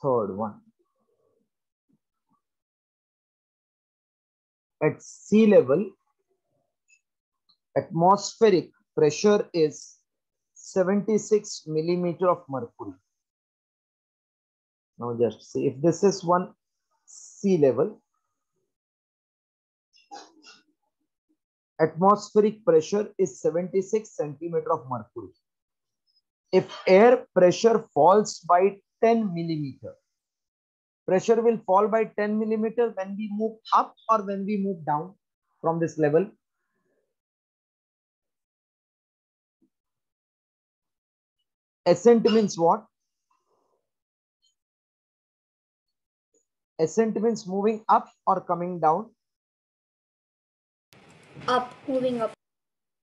Third one. At sea level, atmospheric pressure is 76 millimeter of mercury. Now just see, if this is one sea level, atmospheric pressure is 76 centimeter of mercury. If air pressure falls by 10 millimeter, pressure will fall by 10 millimeter when we move up or when we move down from this level. Ascent means what? Ascent means moving up or coming down. Up, moving up.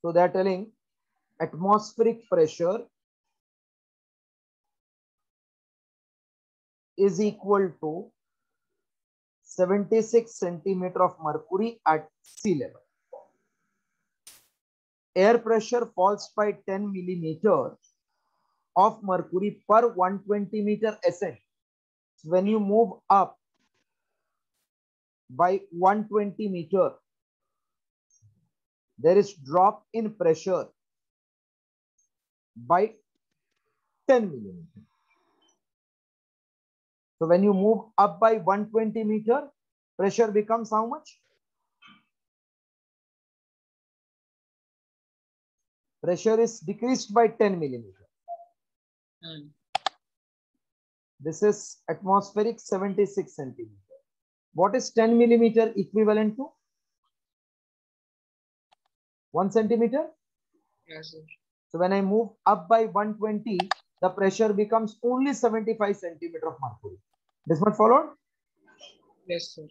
So they are telling atmospheric pressure is equal to 76 centimeter of mercury at sea level. Air pressure falls by 10 millimeter of mercury per 120 meter ascent. When you move up by 120 meter, there is drop in pressure by 10 millimeter. So when you move up by 120 meter, pressure becomes how much? Pressure is decreased by 10 millimeter. This is atmospheric 76 centimeter. What is 10 millimeter equivalent to? 1 centimeter? Yes, sir. So when I move up by 120, the pressure becomes only 75 centimeter of mercury. This much followed? Yes, sir.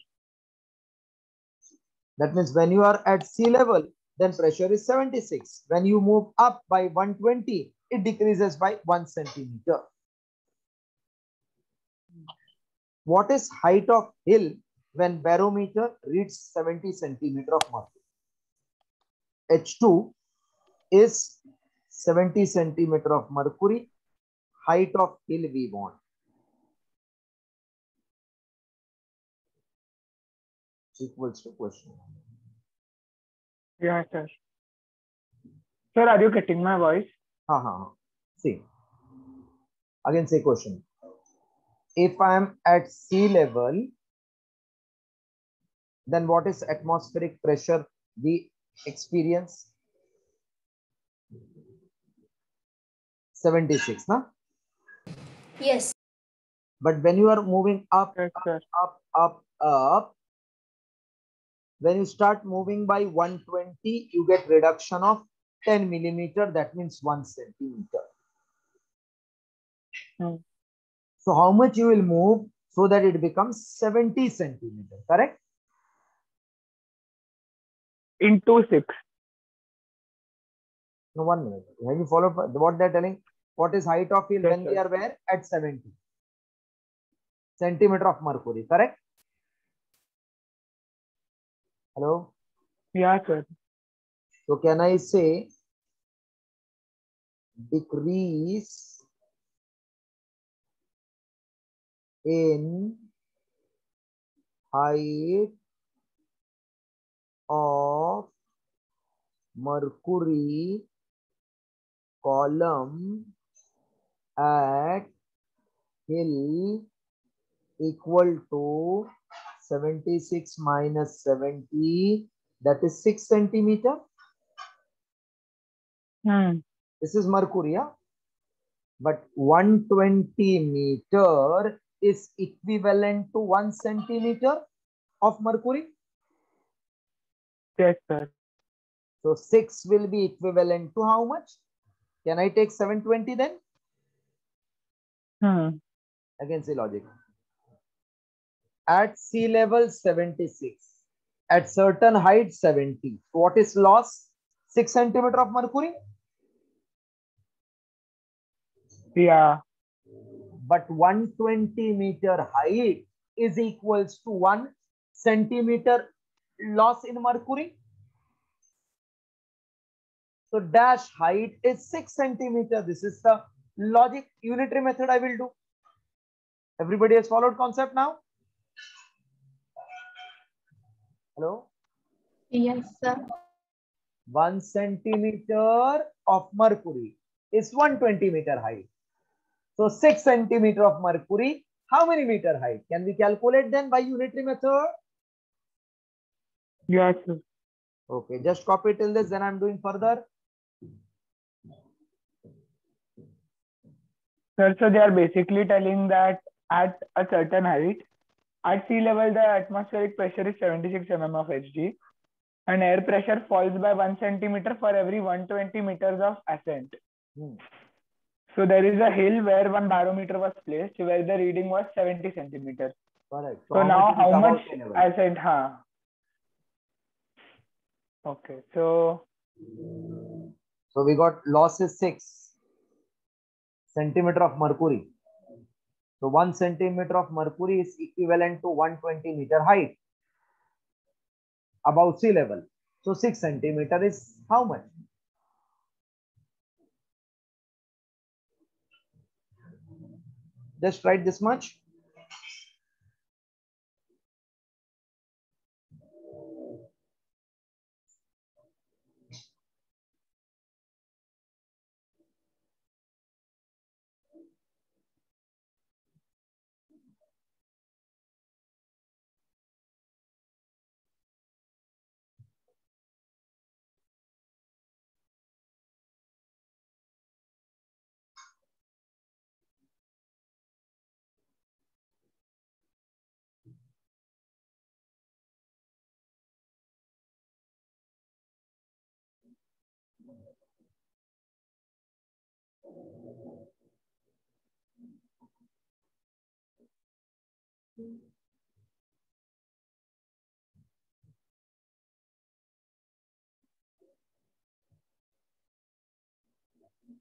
That means when you are at sea level, then pressure is 76. When you move up by 120, it decreases by 1 centimeter. What is height of hill when barometer reaches 70 centimeter of mercury? H2 is 70 centimeter of mercury. Height of hill we want. Equals to question. Yeah, sir. Sir, are you getting my voice? See. Again say question. If I am at sea level, then what is atmospheric pressure we experience? 76, na? Yes. But when you are moving up, Yes, sir. up, when you start moving by 120, you get reduction of 10 millimeter. That means 1 centimeter. So how much you will move so that it becomes 70 centimeter, correct? Into 6. No, 1 minute. Have you followed what they're telling? What is height of hill when we are where? At 70 centimeter of mercury, correct? Hello? Yeah, sir. So can I say decrease in height of mercury column at hill equal to 76 minus 70, that is 6 centimeter. This is mercury, yeah? But 120 meter is equivalent to 1 centimeter of mercury. Yes, sir. So 6 will be equivalent to how much? Can I take 720 then? Again, say logic. At sea level 76, at certain height 70. What is loss? 6 centimeter of mercury. Yeah. But 120 meter height is equals to 1 centimeter loss in mercury. So dash height is 6 centimeter. This is the logic unitary method I will do. Everybody has followed concept now? Hello? Yes, sir. 1 centimeter of mercury is 120 meter height. So 6 centimeter of mercury, how many meter height? Can we calculate then by unitary method? Yes, sir. Okay, just copy till this, then I'm doing further. Sir, so they are basically telling that at a certain height, at sea level, the atmospheric pressure is 76 mm of Hg, and air pressure falls by 1 centimeter for every 120 meters of ascent. So there is a hill where one barometer was placed, where the reading was 70 centimeters. Correct. So now how much sea level? ascent? Okay, so we got loss is 6 centimeter of mercury. So 1 centimeter of mercury is equivalent to 120 meter height above sea level. So 6 centimeter is how much? Just write this much.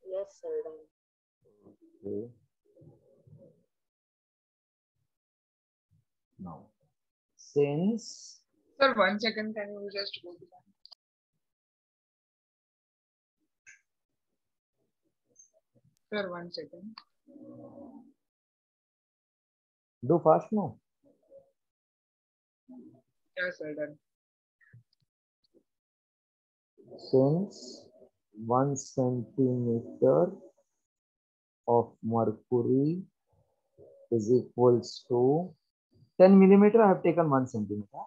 Yes, sir. Okay. Now, since Sir, 1 second, can you just go to that? Sir, 1 second. do fast now. Yes, sir, done. Since 1 centimeter of mercury is equals to 10 millimeter, I have taken 1 centimeter,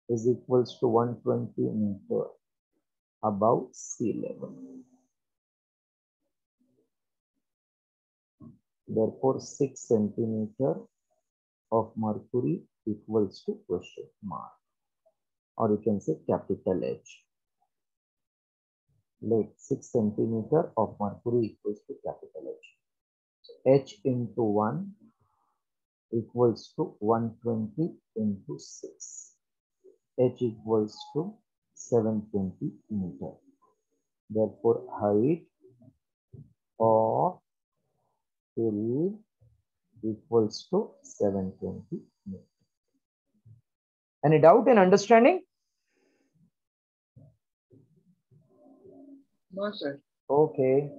is equals to 120 meter above sea level. Therefore, 6 centimeter of mercury equals to question mark, or you can say capital H. Let 6 centimeter of mercury equals to capital H. So H into 1 equals to 120 into 6. H equals to 720 meter. Therefore, height of hill equals to 720 meter. Any doubt in understanding? No, sir. Okay.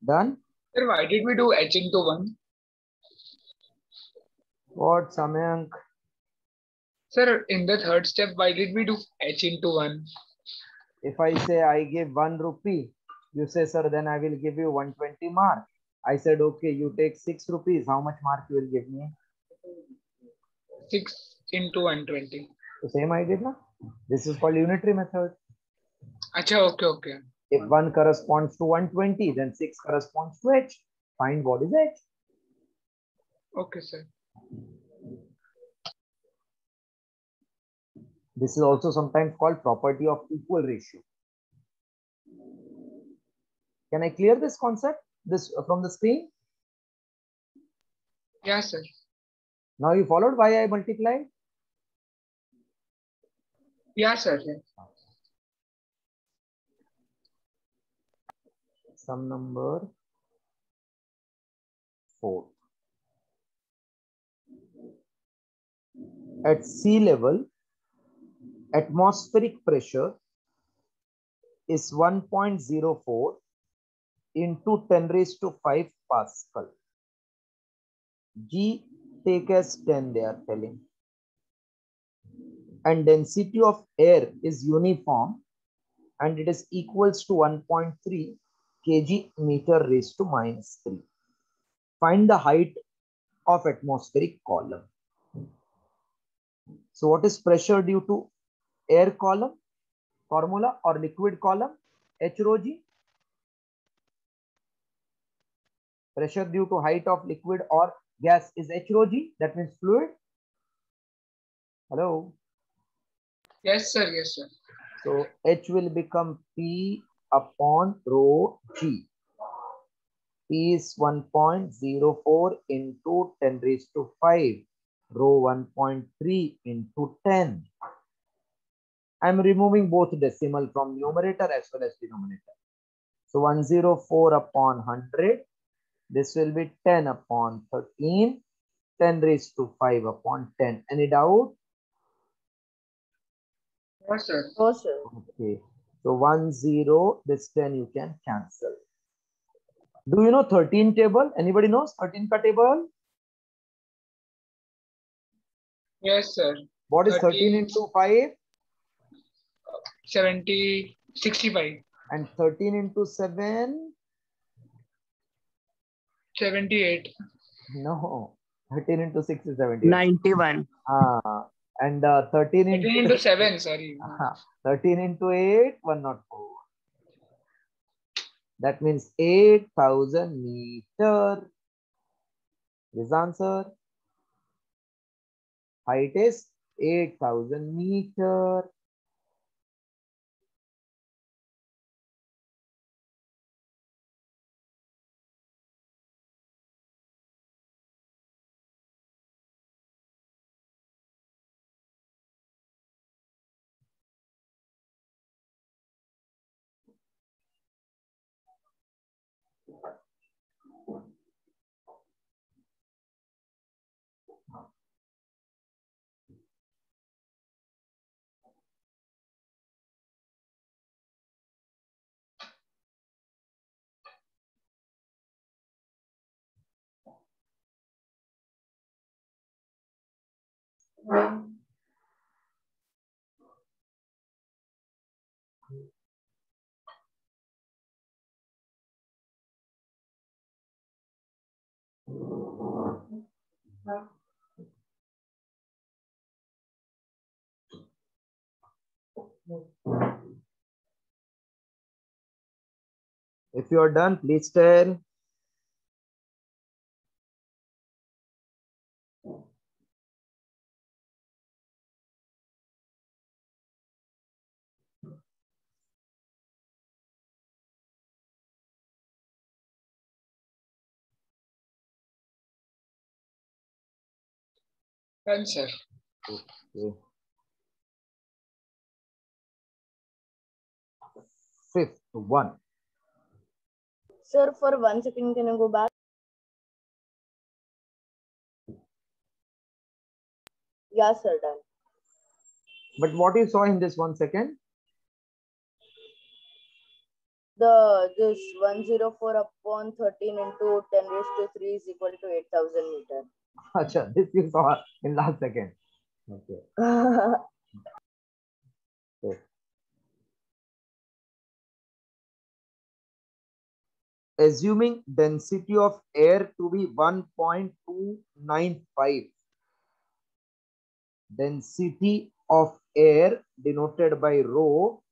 Done? Sir, why did we do H into 1? What, Samyank? Sir, in the third step, why did we do H into 1? If I say I give 1 rupee, you say, sir, then I will give you 120 mark. I said, okay, you take 6 rupees. How much mark you will give me? 6 into 120. The same I did, na? This is called unitary method. Acha, okay. If 1 corresponds to 120, then 6 corresponds to H. Find what is H. Okay, sir. This is also sometimes called property of equal ratio. Can I clear this concept from the screen? Yeah, sir. Now you followed why I multiplied? Yeah, sir. Yeah. Sum number 4. At sea level, atmospheric pressure is 1.04 into 10 raised to 5 Pascal. G take as 10 they are telling. And density of air is uniform and it is equals to 1.3 kg meter raised to minus 3. Find the height of atmospheric column. So what is pressure due to air column? Formula or liquid column? H rho G. Pressure due to height of liquid or gas is H rho G. That means fluid. Hello. Yes, sir. Yes, sir. So H will become P upon rho G. P is 1.04 into 10 raised to 5. Rho 1.3 into 10. I am removing both decimal from numerator as well as denominator. So 104 upon 100. This will be 10 upon 13. 10 raised to 5 upon 10. Any doubt? No, sir. No, sir. Okay. So 1, 0. This 10 you can cancel. Do you know 13 table? Anybody knows 13 ka table? Yes, sir. What is 13 into 5? 65. And 13 into 7? 78. No. 13 into 6 is 78. 91. And 13 13 into 7, sorry. 13 into 8, 104. That means 8,000 meter. This answer. Height is 8,000 meter. If you are done, please tell. Done, sir. Okay. Fifth one. Sir, for 1 second, can you go back? Yeah, sir, done. But what you saw in this 1 second? this 104 upon 13 into 10 raised to 3 is equal to 8,000 meter. Acha, this you saw in last second. Okay. So, assuming density of air to be 1.295, density of air denoted by rho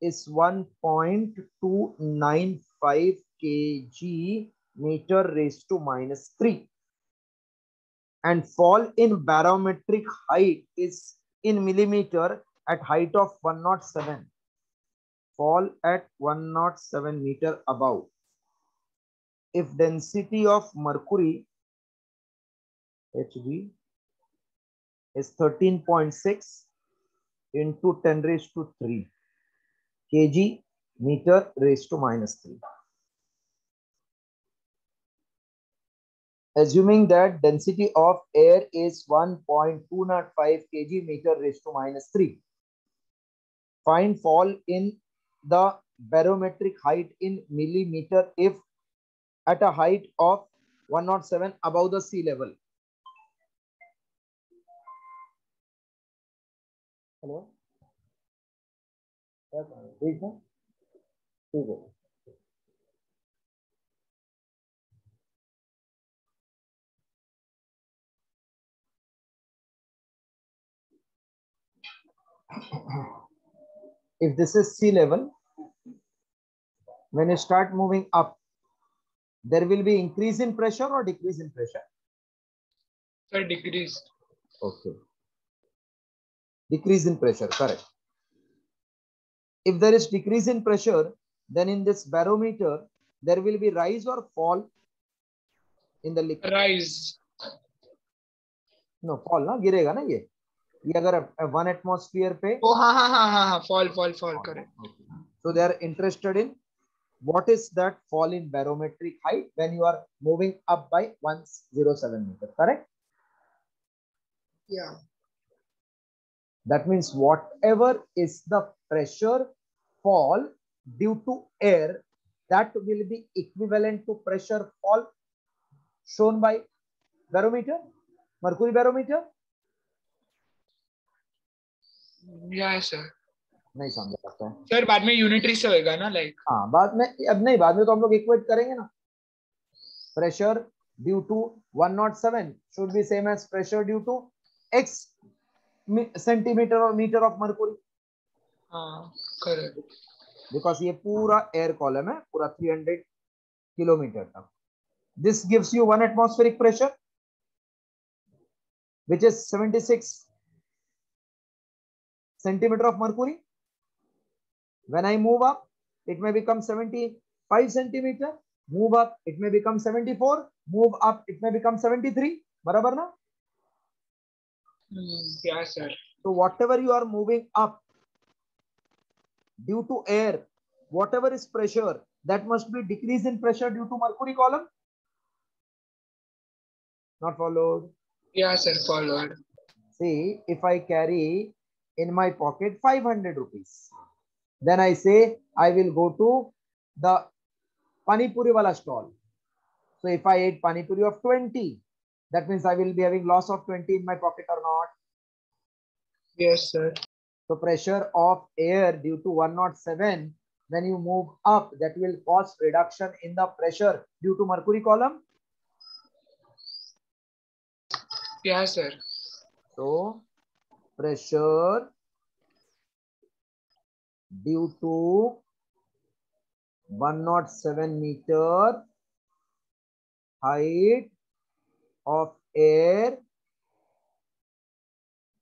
is 1.295 kg meter raised to minus 3, and fall in barometric height is in millimeter at height of 107. Fall at 107 meter above. If density of mercury Hg is 13.6 into 10 raised to 3 kg meter raised to minus 3. Assuming that density of air is 1.205 kg meter raised to minus 3. Find fall in the barometric height in millimeter if at a height of 107 above the sea level. Hello? ठीक है? ठीक है. If this is sea level, when you start moving up, there will be increase in pressure or decrease in pressure? Sir, decrease. Okay. Decrease in pressure, correct. If there is decrease in pressure, then in this barometer, there will be rise or fall in the liquid. Rise. No, fall ना गिरेगा ना ये अगर 1 atmosphere पे. Oh, हाँ, fall, correct. So they are interested in what is that fall in barometric height when you are moving up by 107 meter, correct? Yeah. That means whatever is the pressure fall due to air, that will be equivalent to pressure fall shown by barometer, mercury barometer. Yeah, sir. नहीं समझ सकता है sir, बाद में unitary से होएगा ना, like. हाँ, बाद में अब नहीं, बाद में तो हम लोग इक्वेट करेंगे ना. Pressure due to 107 should be same as pressure due to x centimeter or meter of mercury. हाँ, correct. Because ये पूरा air column है, पूरा 300 kilometer तक. This gives you 1 atmospheric pressure, which is 76 centimeter of mercury. When I move up, it may become 75 centimeter. Move up, it may become 74. Move up, it may become 73. बराबर ना? Yeah, sir. So whatever you are moving up due to air, whatever is pressure, that must be decrease in pressure due to mercury column. Not followed? Yeah, sir, followed. See, if I carry in my pocket 500 rupees, then I say I will go to the Pani Puri wala stall. So if I ate Pani Puri of 20, that means I will be having loss of 20 in my pocket or not? Yes, sir. So pressure of air due to 107, when you move up, that will cause reduction in the pressure due to mercury column. Yeah, sir. So pressure due to 107 meter height of air,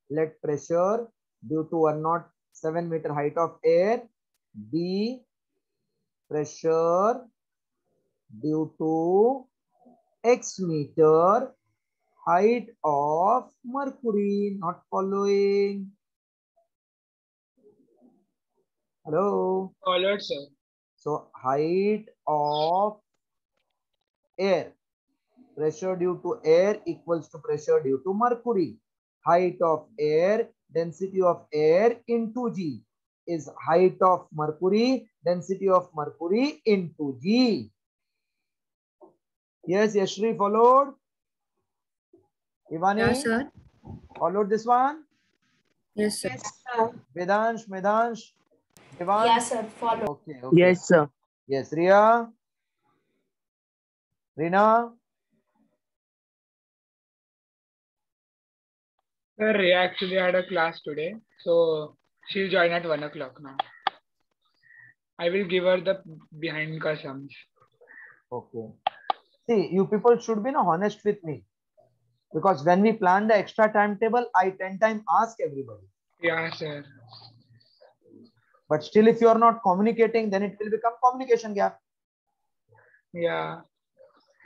let pressure due to 107 meter height of air be pressure due to x meter height of mercury. Not following? Hello? Followed, sir. So height of air, pressure due to air equals to pressure due to mercury. Height of air, density of air into G. is height of mercury, density of mercury into G. Yes, Yashri followed. Ivani? Yes, sir. Followed this one? Yes, sir. Yes, sir. Vedansh, Medansh, Devansh? Yes, sir. Follow. Okay, okay. Yes, sir. Yes, Ria? Rina? Sir, Ria actually had a class today, so she'll join at 1 o'clock now. I will give her the behind ka sums. Okay. See, you people should be honest with me. Because when we plan the extra timetable, I 10 times ask everybody. Yeah, sir. But still, if you are not communicating, then it will become communication gap. Yeah.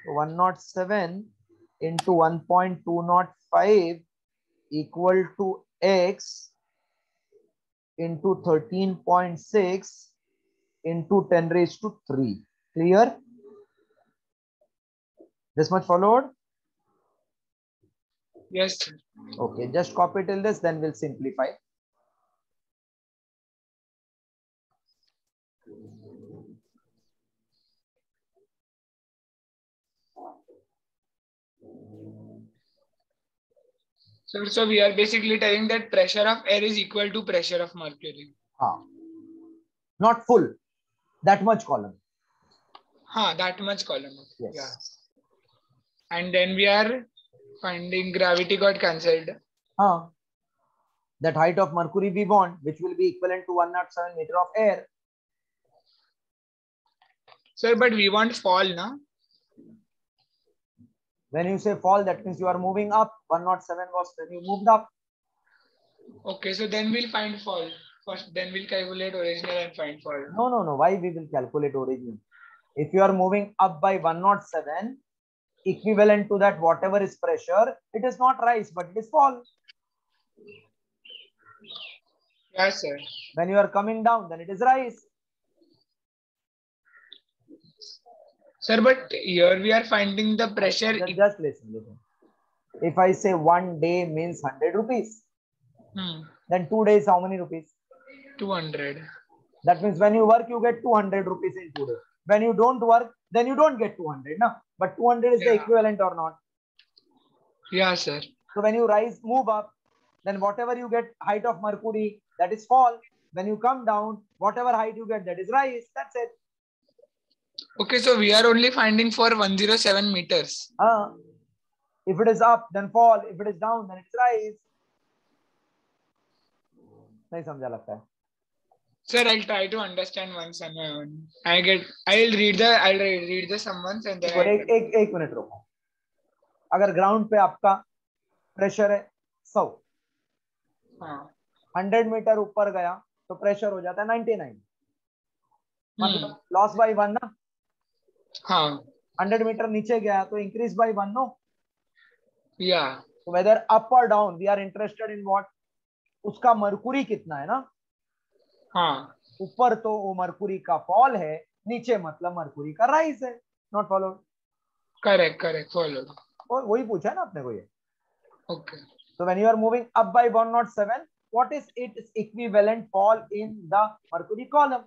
107 into 1.205 equal to x into 13.6 into 10 raised to 3. Clear? This much followed? Yes, sir. Okay, just copy till this, then we'll simplify. So we are basically telling that pressure of air is equal to pressure of mercury. Not full, that much column. That much column. Yes. Yeah. And then we are finding gravity got cancelled. That height of mercury we want, which will be equivalent to 107 meter of air. Sir, but we want fall, no? When you say fall, that means you are moving up. 107 was when you moved up. Okay, so then we'll find fall. First, then we'll calculate original and find fall. No. Why we will calculate original? If you are moving up by 107, equivalent to that whatever is pressure, it is not rise, but it is fall. Yes, sir. When you are coming down, then it is rise. Sir, but here we are finding the pressure. Just listen. If I say 1 day means 100 rupees, then 2 days, how many rupees? 200. That means when you work, you get 200 rupees in 2 days. When you don't work, then you don't get 200. No? But 200 is the equivalent or not? Yeah, sir. So when you rise, move up, then whatever you get height of mercury, that is fall. When you come down, whatever height you get, that is rise. That's it. Okay, so we are only finding for 107 meters. If it is up, then fall. If it is down, then it is rise. नहीं समझा लगता है. Sir, I'll try to understand once on my own. I'll read the sum once and then. एक minute रुको. अगर ground पे आपका pressure है 100, 100 मीटर ऊपर गया तो प्रेशर हो जाता है 99. मतलब लॉस बाय 1 ना. 100 मीटर नीचे गया तो increase by 1 no. Yeah. So whether up or down, we are interested in what? उसका मरकुरी कितना है ना. ऊपर तो वो मरकुरी का फॉल है, नीचे मतलब मरकुरी का राइज है. Not follow. Correct follow. और वही पूछा है ना आपने को ये. Okay. So when you are moving up by 107, what is its equivalent fall in the mercury column?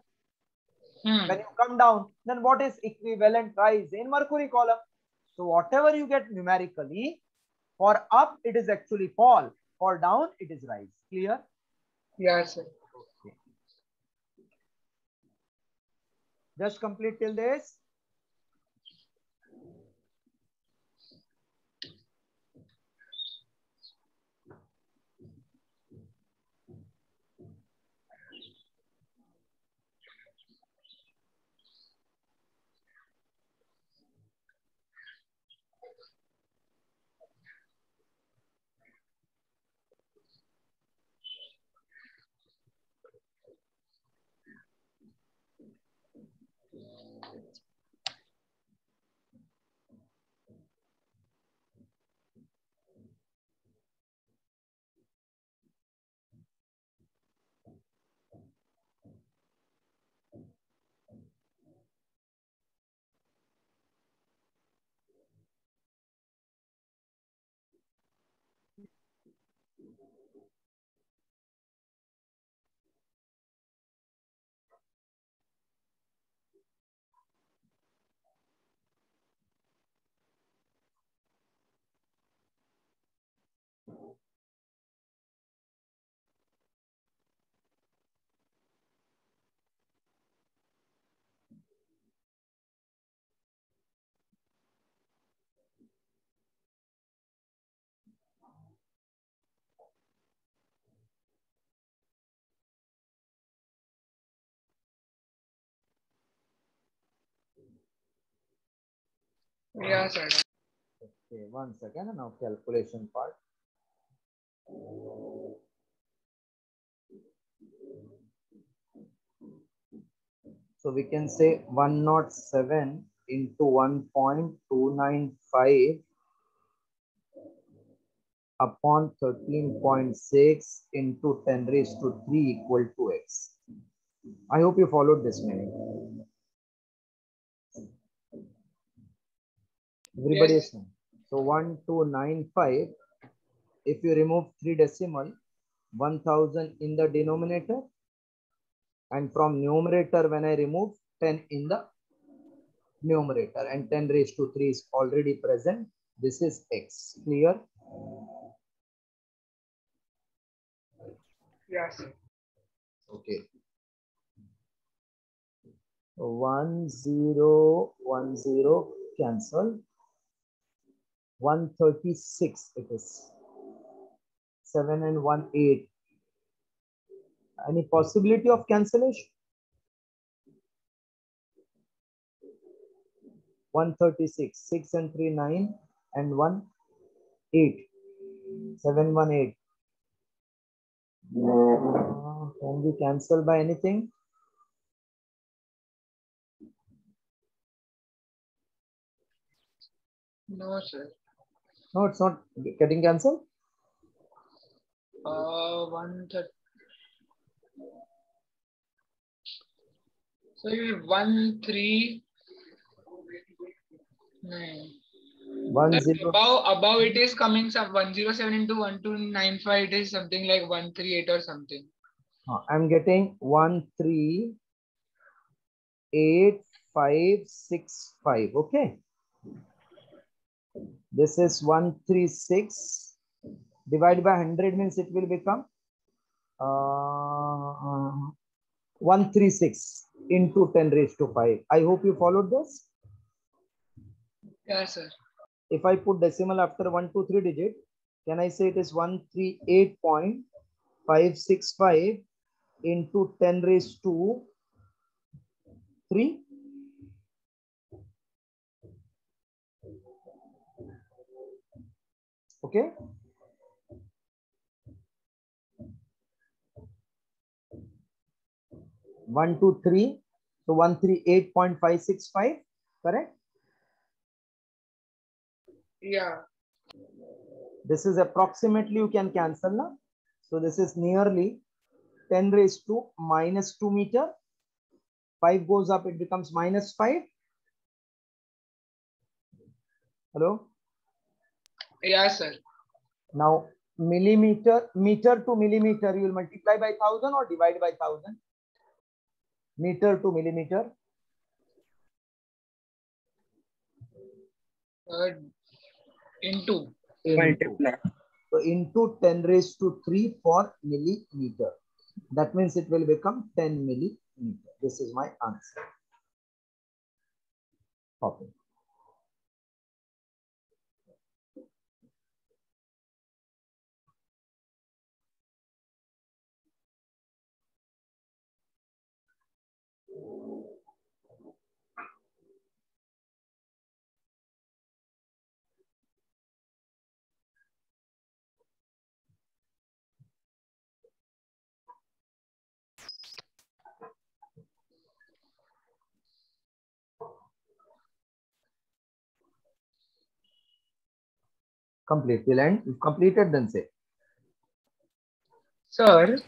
When you come down, then what is equivalent rise in mercury column? So whatever you get numerically, for up it is actually fall, for down it is rise. Clear? Yes, sir. Okay. Just complete till this. Yeah, sir. Okay, 1 second. Now calculation part. So we can say 107 into 1.295 upon 13.6 into 10 raised to 3 equal to x. I hope you followed this meaning. Everybody Yes. is fine. So 1295, if you remove 3 decimal, 1000 in the denominator, and from numerator when I remove 10 in the numerator, and 10 raised to 3 is already present. This is x. Clear? Yes. Okay. 1010 cancel. 136 it is. 7 and 1 8. Any possibility of cancellation? 136, 6 and 3 9 and 1 8. 7 1 8. Can we cancel by anything? No, sir. No, it's not getting cancelled. 130. So 139. 10. Above it is coming some 107 into 1295. It is something like 138 or something. I'm getting 138,565. Okay. This is 136. Divided by 100 means it will become 136 into 10 raised to 5. I hope you followed this. Yes, sir. If I put decimal after 1 2 3 digit, can I say it is 138.565 into 10 raised to 3? Okay. One, two, three. So 138.565, correct? Yeah. This is approximately, you can cancel now. So this is nearly 10 raised to minus 2 meter. 5 goes up, it becomes minus 5. Hello? Yes, sir. Now millimeter, meter to millimeter, you will multiply by 1000 or divide by 1000? Meter to millimeter. Into. Multiply. So into 10 raised to 3 for millimeter. That means it will become 10 millimeter. This is my answer. Okay. Complete. Till end. If completed, then say. Sir.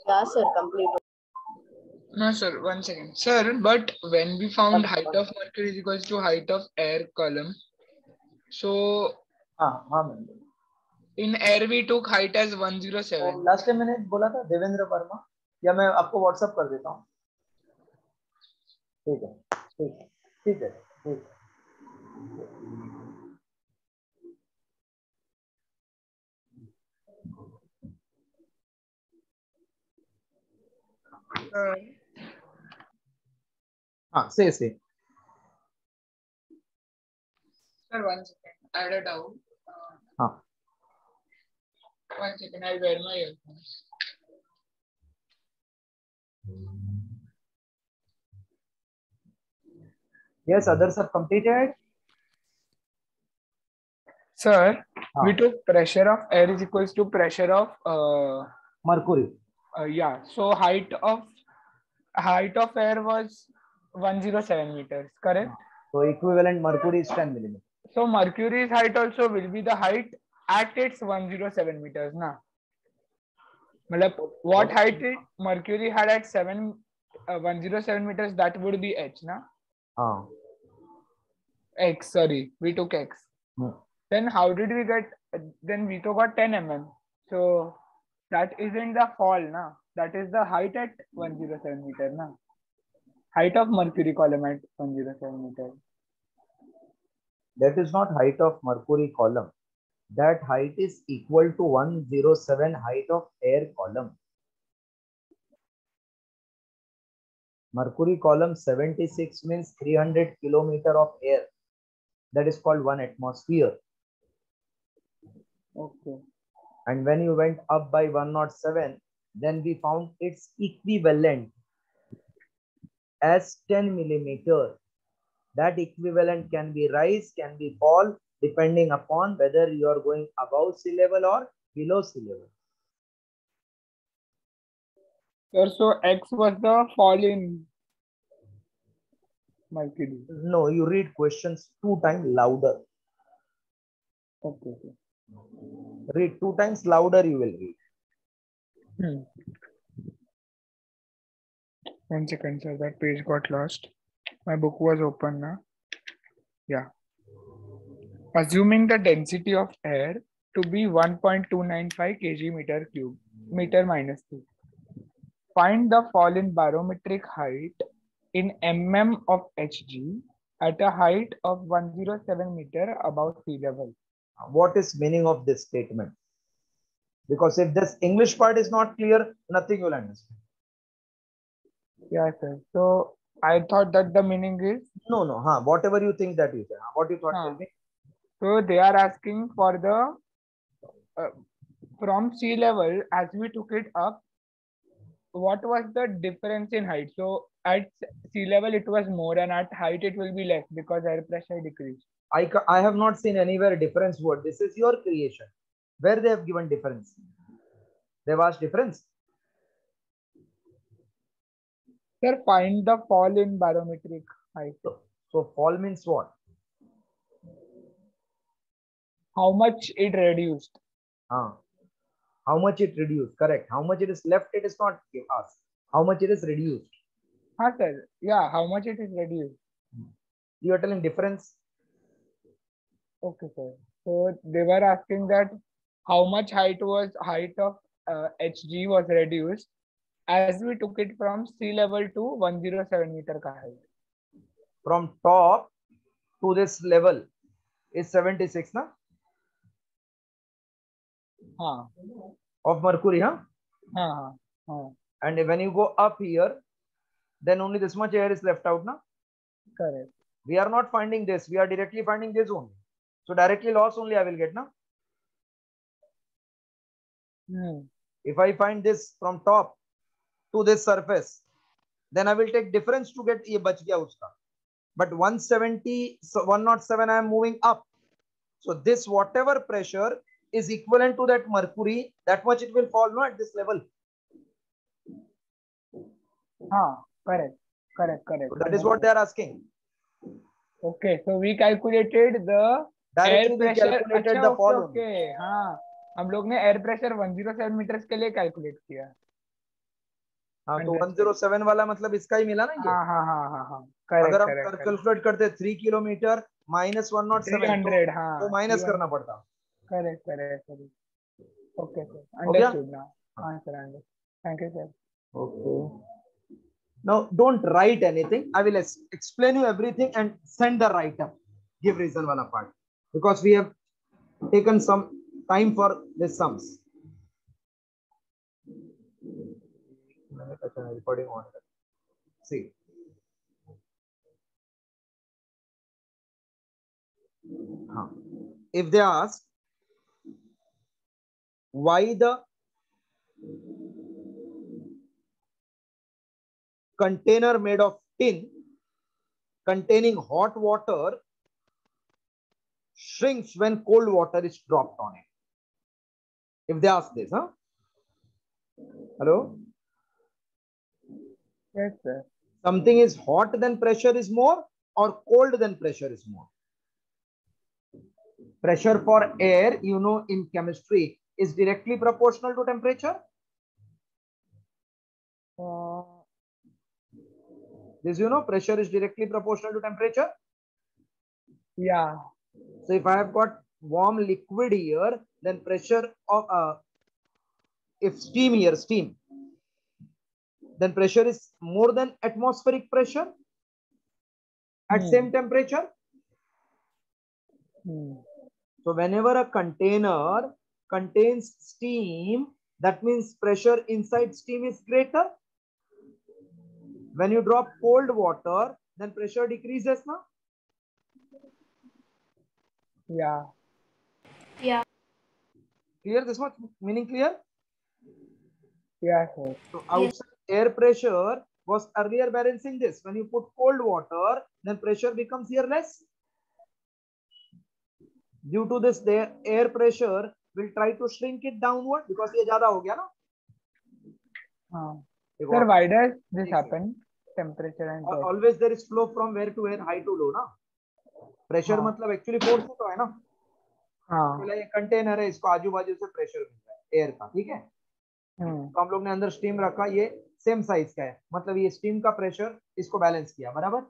Yeah, sir, complete. No, sir. 1 second. Sir, but when we found height of Mercury is equals to height of air column, so in air we took height as 107. Last time मैंने बोला था देवेंद्र वर्मा, या मैं आपको WhatsApp कर देता हूँ. ठीक है, ठीक है, ठीक है, ठीक है. हाँ, say. Sir, 1 second. I had a doubt. 1 second. I'll wear my earphones. Yes, others have completed. Sir, we Ah. took pressure of air is equals to pressure of Mercury. yeah. So height of air was 107 meters, correct? So equivalent mercury is 10 millimeters. So Mercury's height also will be the height at its 107 meters, na? Matlab, what height Mercury had at 107 meters, that would be h, na? X, sorry, we took x. Then how did we get? Then we got 10 mm. So that isn't the fall, na? That is the height at 107 meter, na? Height of Mercury column at 107 meter. That is not height of mercury column. That height is equal to 107 height of air column. Mercury column 76 means 300 kilometer of air. That is called 1 atmosphere. Okay. And when you went up by 107, then we found its equivalent as 10 millimeter. That equivalent can be rise, can be fall, depending upon whether you are going above sea level or below sea level. Sir, so X was the fall in Mercury. No, you read questions 2 times louder. Okay. Read 2 times louder, you will read. 1 second, sir. That page got lost. My book was open now. Yeah. Assuming the density of air to be 1.295 kg meter cube, meter minus 2. Find the fall in barometric height in mm of Hg at a height of 107 meter above sea level. What is meaning of this statement? Because if this English part is not clear, nothing will understand. Yeah, sir. So I thought that the meaning is no. Whatever you think that you say. What you thought? Tell me. So they are asking for the from sea level as we took it up. What was the difference in height? So at sea level it was more, and at height it will be less because air pressure decreased. I have not seen anywhere difference word. This is your creation. Where they have given difference? They've asked difference. Sir, find the fall in barometric height. So fall means what? How much it reduced? How much it reduced? Correct. How much it is left? It is not asked. How much it is reduced? Sir. Yeah, how much it is reduced? You are telling difference. Okay, sir. So they were asking that how much height of Hg was reduced as we took it from sea level to 107 meter ka height. From top to this level is 76, na? Of mercury, And when you go up here, then only this much air is left out, na? Correct. We are not finding this. We are directly finding this only. So directly loss only I will get, na? If I find this from top to this surface, then I will take difference to get ye bach gaya uska. But 170, so 107 I am moving up. So this whatever pressure is equivalent to that mercury, that much it will fall, no, at this level. Correct. So that is what they are asking. Okay, so we calculated the Directly air pressure. calculated the fall. Okay. हम लोग ने air pressure 107 metres के लिए calculate किया. तो 107 वाला मतलब इसका ही मिला ना ये. करेक्ट. अगर हम कैलकुलेट करते 3 किलोमीटर माइनस 107 तो माइनस करना पड़ता. Correct. Okay sir, understood now. Sir, thank you sir. Okay. Now don't write anything. I will explain you everything and send the write-up. Give reason wala part, because we have taken some time for this sums. Recording on. See. If they ask why the container made of tin containing hot water shrinks when cold water is dropped on it? If they ask this, huh? Hello? Yes, sir. Something is hot, then pressure is more, or cold, then pressure is more? Pressure for air, you know, in chemistry is directly proportional to temperature. This, you know, pressure is directly proportional to temperature. Yeah. So if I have got warm liquid here, then pressure of if steam here, steam, then pressure is more than atmospheric pressure at same temperature. So whenever a container contains steam, that means pressure inside steam is greater. When you drop cold water, then pressure decreases now. Yeah. Yeah. Clear this much? Meaning clear? Yeah, sir. So outside air pressure was earlier balancing this. When you put cold water, then pressure becomes here less. Due to this, the air pressure will try to shrink it downward because ये ज़्यादा हो गया ना. Sir, why does this happen? Temperature and pressure. Always there is flow from where to where, high to low ना. Pressure मतलब actually force ही तो है ना. मतलब ये कंटेनर है, इसको आजू बाजू से प्रेशर मिल रहा है एयर का, ठीक है. तो हम लोग ने अंदर स्टीम रखा, ये सेम साइज का है, मतलब ये स्टीम का प्रेशर इसको बैलेंस किया, बराबर.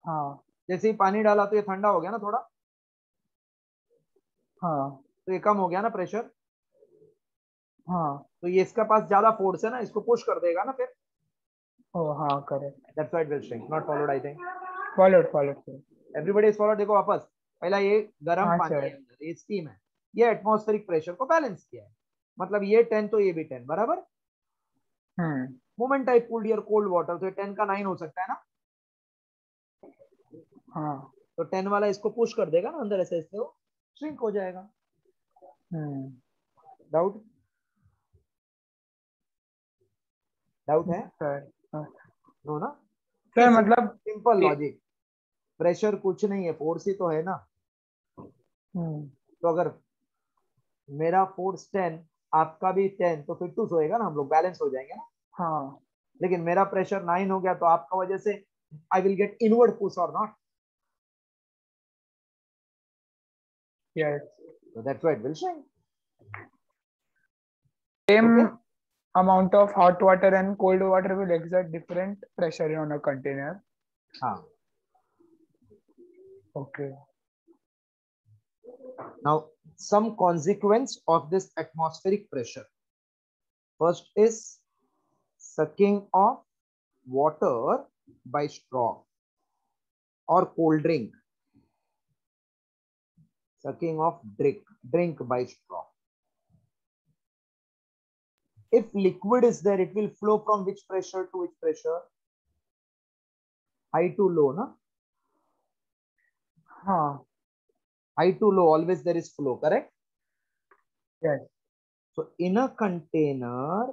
हाँ. जैसे ही पानी डाला तो ये ठंडा हो गया ना थोड़ा. हाँ. तो ये कम हो गया ना प्रेशर. हाँ. तो ये इसका पास ज्यादा फोर्स है ना, इसको पुश कर देगा ना फिर. Oh, हाँ, correct. That's why it will shrink. Not followed, I think. Followed, sir. Everybody is followed. देखो वापस, पहला ये गर्म पानी है, ये स्टीम है, ये एटमॉस्फेरिक प्रेशर को बैलेंस किया है, मतलब ये 10 तो ये भी 10, बराबर. Moment I pulled here cold water, तो 10 का 9 हो सकता है ना. हाँ. तो 10 वाला इसको पुश कर देगा ना अंदर, ऐसे ऐसे वो श्रिंक हो जाएगा. डाउट है सर? नो ना सर, मतलब सिंपल लॉजिक. प्रेशर कुछ नहीं है, फोर्स ही तो है ना. तो अगर मेरा फोर्स 10, आपका भी 10, तो फिर 2 होएगा ना, हम लोग बैलेंस हो जाएंगे ना. हाँ. लेकिन मेरा प्रेशर 9 हो गया, तो आपका वजह से I will get inward push और not. Yes. So that's why it will shrink. Same Okay? amount of hot water and cold water will exert different pressure on a container. हाँ. Okay. Now, some consequence of this atmospheric pressure. First is sucking of water by straw or cold drink. Sucking of drink by straw. If liquid is there, it will flow from which pressure to which pressure? High to low, na? High to low, always there is flow, correct? Yes. So in a container,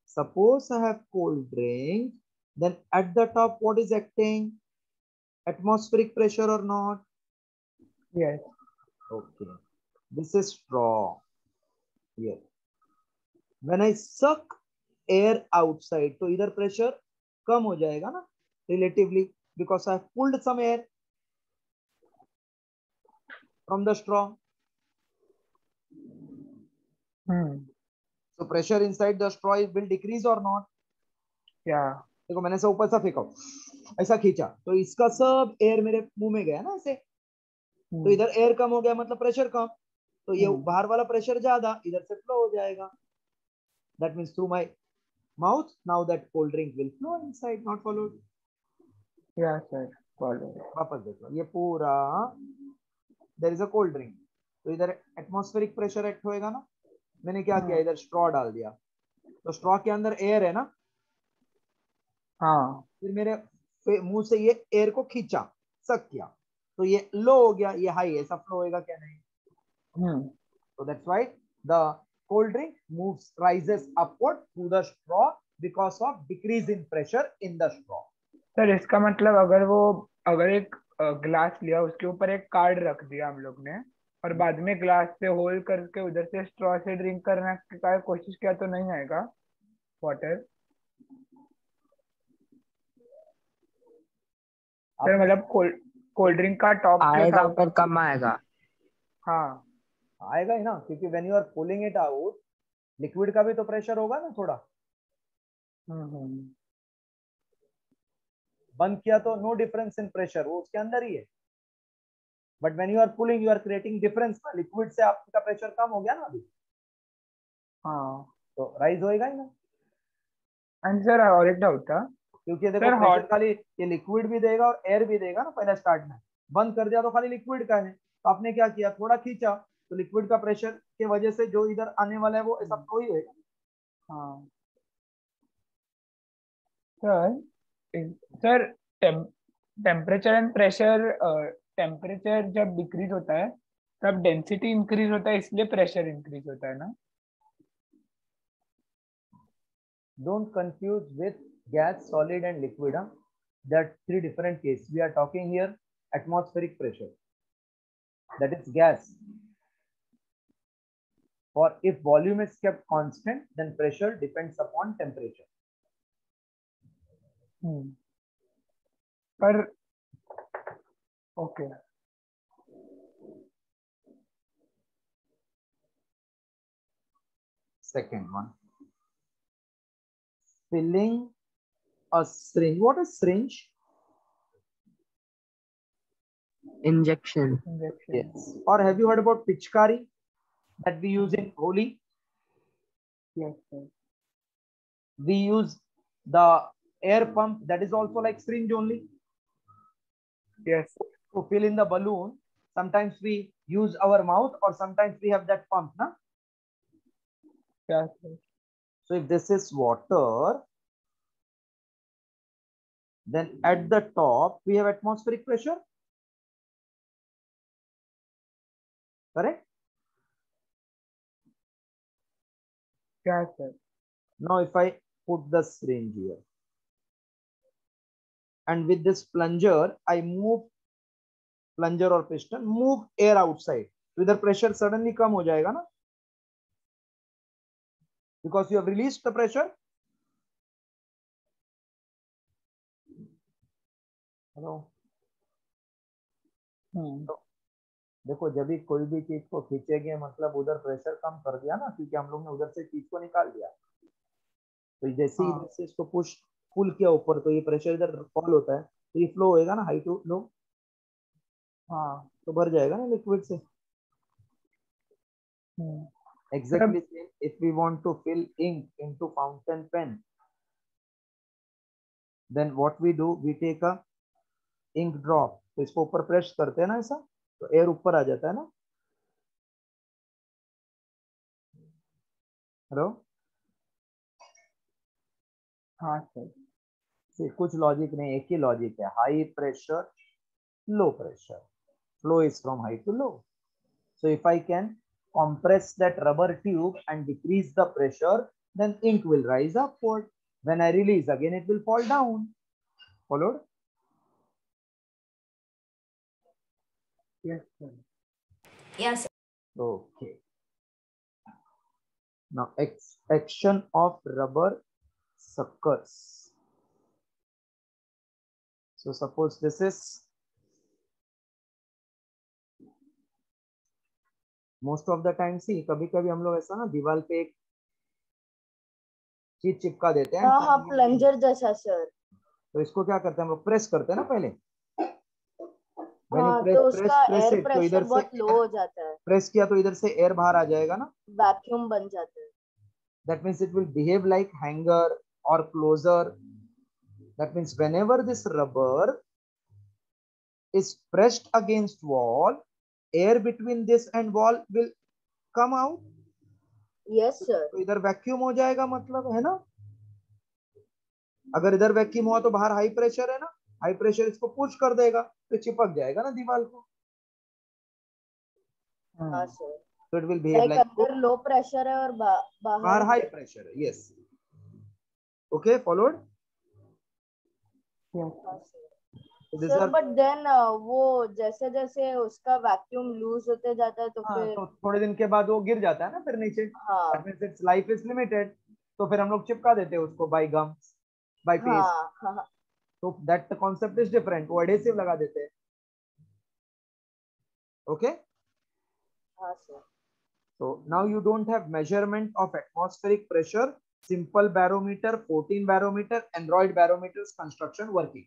suppose I have cold drink, then at the top, what is acting? Atmospheric pressure or not? Yes. Okay. This is straw here. When I suck air outside, तो इधर pressure कम हो जाएगा ना, relatively, because I have pulled some air from the straw. So pressure inside the straw will decrease or not? Yeah. देखो मैंने से ऊपर सा फेंका, ऐसा खींचा, तो इसका सब एयर मेरे मुंह में गया ना ऐसे. तो इधर एयर कम हो गया, मतलब प्रेशर कम, तो ये बाहर वाला प्रेशर ज्यादा, इधर से फ्लो हो जाएगा. That means through my mouth, now that cold drink will flow inside, not followed. Yeah, sir. Followed. वापस देखो, ये पूरा there is a cold drink, तो इधर एटमॉस्फेरिक प्रेशर एक्ट होएगा ना. मैंने क्या किया, इधर स्ट्रॉ डाल दिया, तो स्ट्रॉ के अंदर एयर है ना. हाँ. फिर मेरे मुंह से ये एयर को खींचा, सक किया, तो ये लो हो गया, ये हाई, ऐसा फ्लो होएगा क्या? नहीं. So that's why the cold drink rises upward through the straw because of decrease in pressure in the straw. Sir इसका मतलब अगर एक ग्लास लिया, उसके ऊपर एक कार्ड रख दिया हम लोग ने, और बाद में ग्लास से होल्ड करके उधर से स्ट्रॉ से ड्रिंक करने का कोशिश किया तो नहीं आएगा वाटर? सर मतलब कोल्ड ड्रिंक का टॉप जो था आएगा पर कम आएगा। हाँ आएगा ही ना, क्योंकि when you are pulling it out, liquid का भी तो प्रेशर होगा ना थोड़ा। हम्म। बंद किया तो नो डिफरेंस इन प्रेशर, वो उसके अंदर ही है। But when you are pulling, you are creating difference ना, लिक्विड से आपका प्रेशर कम हो गया ना अभी, हाँ। तो राइज होएगा ही ना। एंड सर और एक डाउट था क्योंकि देखो सर, प्रेशर हॉट खाली ये लिक्विड भी देगा और एयर भी देगा ना पहले स्टार्ट में। बंद कर दिया तो खाली लिक्विड का है, तो आपने क्या किया, थोड़ा खींचा तो लिक्विड का प्रेशर के वजह से जो इधर आने वाला है वो ऐसा फ्लो ही होएगा। हाँ sir sir temperature and pressure, temperature जब डिक्रीज होता है तब डेंसिटी इंक्रीज होता है, इसलिए प्रेशर इंक्रीज होता है ना? Don't confuse with gas, solid and liquid. There are three different cases. We are talking here atmospheric pressure, that is gas. For if volume is kept constant, then pressure depends upon temperature. पर okay Second one, filling a syringe. What is syringe? Injection. Injection. Yes. Or have you heard about pichkari that we use in Holi? Yes sir. We use the air pump, that is also like syringe only. Yes To fill in the balloon, sometimes we use our mouth or sometimes we have that pump, na? क्या sir? So if this is water, then at the top we have atmospheric pressure, correct? क्या sir? Now if I put the syringe here and with this plunger I move, plunger or piston, move air outside, so इधर pressure suddenly कम हो जाएगा ना, because you have released the pressure. Hello. तो देखो जब भी कोई भी चीज को खींचेंगे मतलब उधर प्रेशर कम कर दिया ना, क्योंकि हम लोग ने उधर से चीज को निकाल दिया। तो जैसे ही हाँ। इधर से इसको पुश पुल किया ऊपर, तो ये प्रेशर इधर फॉल होता है, तो ये फ्लो होएगा ना हाई टू लो, हाँ। तो भर जाएगा ना लिक्विड से। Exactly same if we want to fill ink into fountain pen, then what we do, we take a ink drop, तो इसको ऊपर प्रेस करते हैं ना ऐसा, तो एयर ऊपर आ जाता है ना। हेलो। हाँ सर। कुछ लॉजिक नहीं, एक ही लॉजिक है, high pressure low pressure, flow is from high to low. So if I can compress that rubber tube and decrease the pressure, then ink will rise upward. When I release again, it will fall down. Followed? Yes sir. Yes. Okay. Now action of rubber suckers. So suppose this is, most of the time see, कभी कभी हम लोग ऐसा ना दीवार पे एक चीज चिपका देते हैं, हाँ प्लंजर जैसा सर। तो इसको क्या करते हैं हम लोग, प्रेस करते हैं ना पहले। हाँ तो उसका एयर तो प्रेशर इधर से बहुत लो हो जाता है, प्रेस किया तो इधर से एयर बाहर आ जाएगा ना, वैक्यूम बन जाता है। that means it will behave like hanger or closer. That means whenever this rubber is pressed against wall, air between this and wall will come out. Yes sir. तो इधर वैक्यूम हो जाएगा, मतलब है ना। अगर इधर वैक्यूम हुआ तो बाहर हाई प्रेशर है ना, हाई प्रेशर इसको पुश कर देगा तो चिपक जाएगा ना दीवार को। हाँ sir. So it will behave like अंदर लो प्रेशर है और बाहर हाई प्रेशर है। Yes. Okay, followed? Yes. These sir are but then वो जैसे जैसे उसका वैक्यूम लूज होते जाता है तो हाँ, फिर तो थोड़े दिन के बाद वो गिर जाता है ना फिर नीचे, हाँ that means its life is limited, तो फिर हम लोग चिपका देते हैं उसको बाय गम्स, बाय पेस्ट, हाँ हाँ तो दैट कॉन्सेप्ट इज डिफरेंट, वो एडेसिव लगा देते हैं. ओके, हाँ sir. so now you don't have measurement of atmospheric pressure, simple barometer, 14 barometer, Android barometers construction working,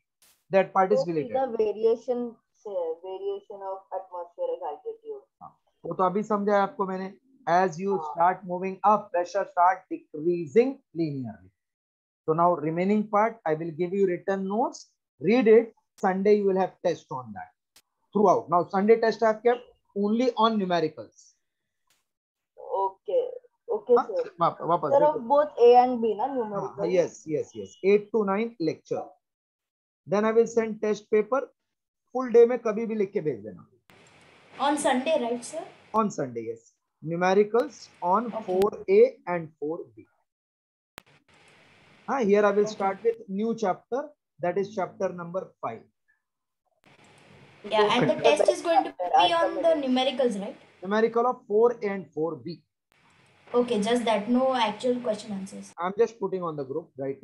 that part is So deleted. the variation of atmospheric altitude. वो तो अभी समझा है आपको मैंने. As you हाँ. start moving up, pressure start decreasing linearly. So now remaining part, I will give you written notes. Read it. Sunday you will have test on that throughout. Now Sunday test I have kept only on numericals. Okay, okay हाँ, sir. वापस Sir देखो. of both A and B ना numerical. हाँ, yes, 8 to 9 lecture. Then I will send test paper. Full day में कभी भी लिख के भेज देना. On Sunday, right, sir? On Sunday, yes. Numericals on Okay. 4A and 4B. Here I will start with new chapter, that is chapter number 5. Yeah, and the test is going to be on the numericals, right? Numerical of 4A and 4B. Okay, just that. No actual question answers. I'm just putting on the group right now.